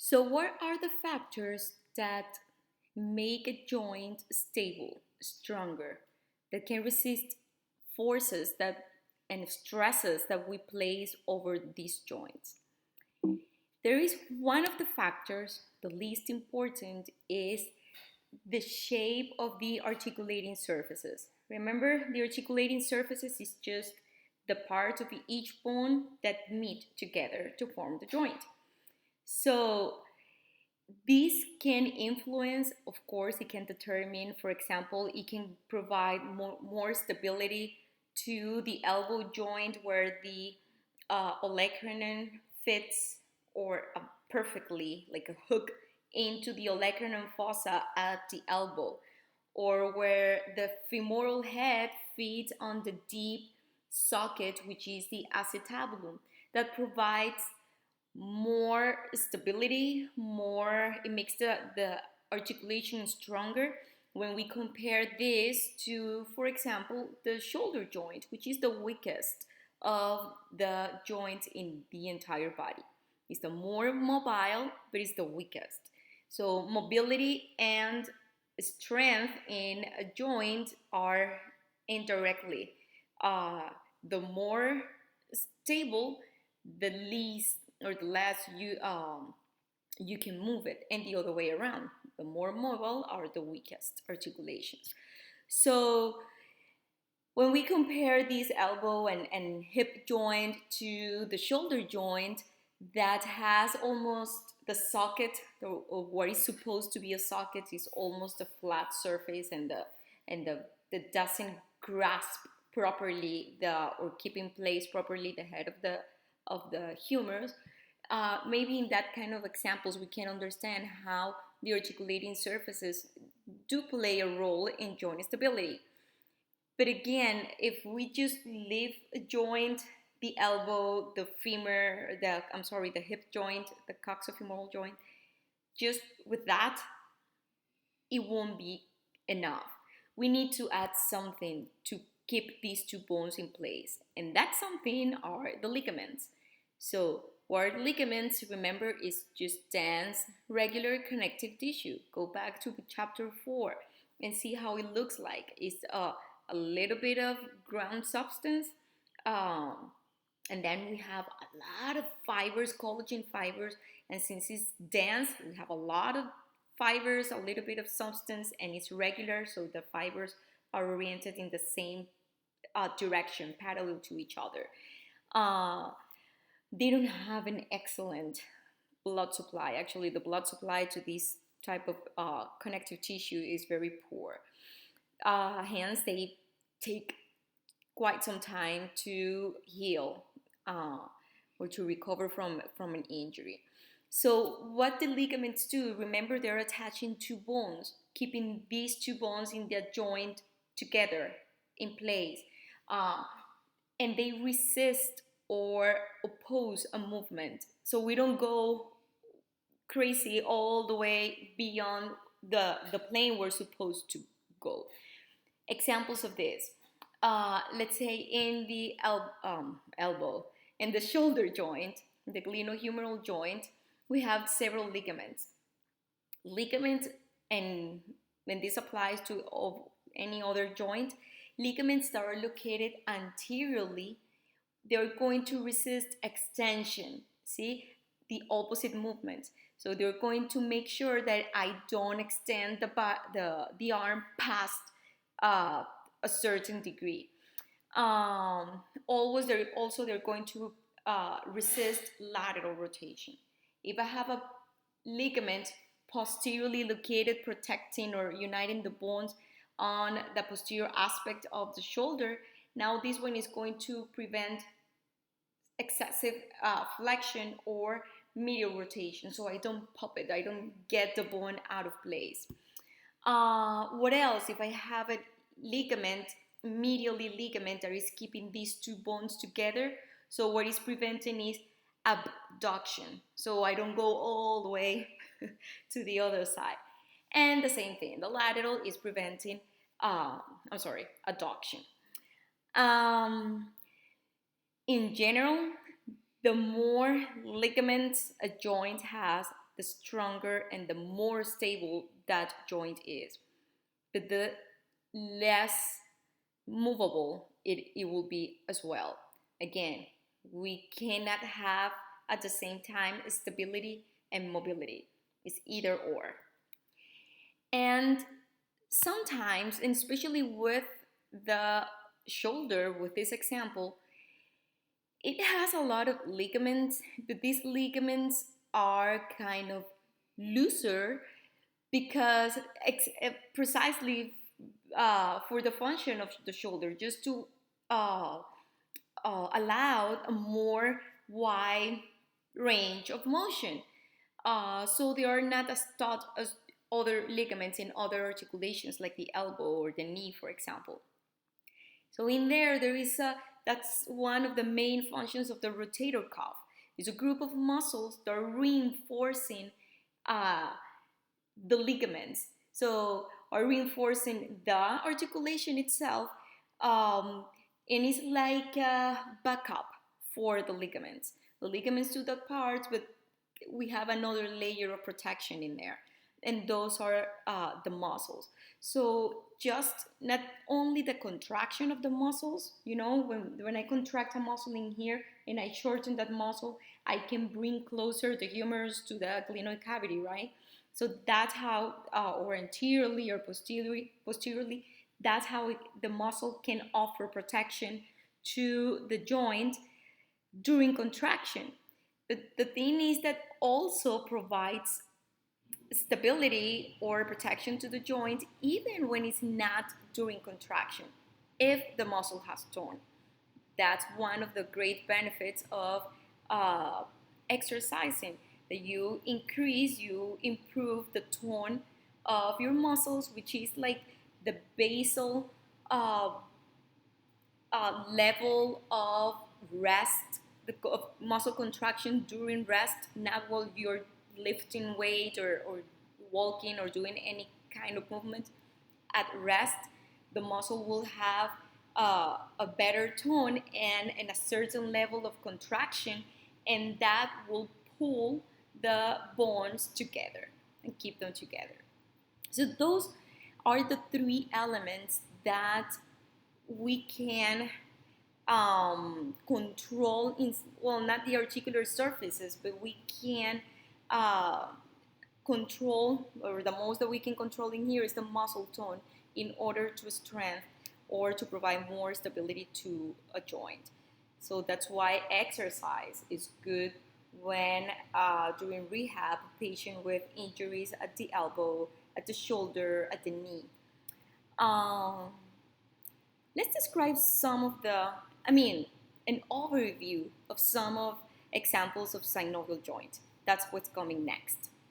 So, what are the factors that make a joint stable, stronger, that can resist forces that and stresses that we place over these joints? There is one of the factors, the least important, is the shape of the articulating surfaces. Remember, the articulating surfaces is just the parts of each bone that meet together to form the joint. So this can influence, of course, it can determine, for example, it can provide more stability to the elbow joint where the olecranon fits or perfectly like a hook into the olecranon fossa at the elbow, or where the femoral head fits on the deep socket, which is the acetabulum, that provides more stability, it makes the articulation stronger when we compare this to, for example, the shoulder joint, which is the weakest of the joints in the entire body. It's the more mobile, but it's the weakest. So mobility and strength in a joint are indirectly. The more stable, the least or the less you can move it, and the other way around. The more mobile are the weakest articulations. So when we compare this elbow and hip joint to the shoulder joint that has almost the socket, or what is supposed to be a socket is almost a flat surface, and the doesn't grasp properly or keep in place properly the head of the humerus. Maybe in that kind of examples we can understand how the articulating surfaces do play a role in joint stability. But again, if we just leave a joint, the elbow, the femur, the hip joint, the coxofemoral joint, just with that, it won't be enough. We need to add something to keep these two bones in place. And that something are the ligaments. So, what are the ligaments? Remember, is just dense, regular connective tissue. Go back to chapter 4 and see how it looks like. It's a little bit of ground substance. Um, and then we have a lot of fibers, collagen fibers. And since it's dense, we have a lot of fibers, a little bit of substance, and it's regular. So the fibers are oriented in the same direction, parallel to each other. Uh, they don't have an excellent blood supply. Actually, the blood supply to this type of connective tissue is very poor. Hence, they take quite some time to heal uh, or to recover from an injury. So, what the ligaments do, remember they're attaching two bones, keeping these two bones in the joint together in place. Uh, and they resist or oppose a movement. So, we don't go crazy all the way beyond the plane we're supposed to go. Examples of this, let's say in the elbow, in the shoulder joint, the glenohumeral joint, we have several ligaments. Ligaments, and when this applies to any other joint, ligaments that are located anteriorly, they're going to resist extension. See, the opposite movement. So they're going to make sure that I don't extend the arm past uh, a certain degree. They're going to resist lateral rotation. If I have a ligament posteriorly located, protecting or uniting the bones on the posterior aspect of the shoulder, now this one is going to prevent excessive flexion or medial rotation, so I don't pop it, I don't get the bone out of place. What else? If I have a ligament, medially ligament that is keeping these two bones together, so what is preventing is abduction, so I don't go all the way to the other side. And the same thing, the lateral is preventing adduction. Um, in general, the more ligaments a joint has, the stronger and the more stable that joint is. But the less movable it will be as well. Again, we cannot have at the same time stability and mobility. It's either or. And sometimes, and especially with the shoulder, with this example, it has a lot of ligaments, but these ligaments are kind of looser because precisely for the function of the shoulder, just to uh, allow a more wide range of motion. So they are not as taut as other ligaments in other articulations like the elbow or the knee, for example. So in there is that's one of the main functions of the rotator cuff. It's a group of muscles that are reinforcing uh, the ligaments. So are reinforcing the articulation itself, um, and it's like a backup for the ligaments. The ligaments do that part, but we have another layer of protection in there, and those are the muscles. So just not only the contraction of the muscles, when I contract a muscle in here and I shorten that muscle, I can bring closer the humerus to the glenoid cavity, right? So that's how, or anteriorly or posteriorly, that's how the muscle can offer protection to the joint during contraction. But the thing is that also provides stability or protection to the joint even when it's not during contraction, if the muscle has tone. That's one of the great benefits of uh, exercising, that you improve the tone of your muscles, which is like the basal level of rest, of muscle contraction during rest, not while you're lifting weight or walking or doing any kind of movement. At rest, the muscle will have a better tone and a certain level of contraction, and that will pull the bones together and keep them together. So those are the three elements that we can control well, not the articular surfaces, but we can uh, control, or the most that we can control in here is the muscle tone in order to strengthen or to provide more stability to a joint. So that's why exercise is good when during rehab, a patient with injuries at the elbow, at the shoulder, at the knee. Um, let's describe some of an overview of some of examples of synovial joint. That's what's coming next.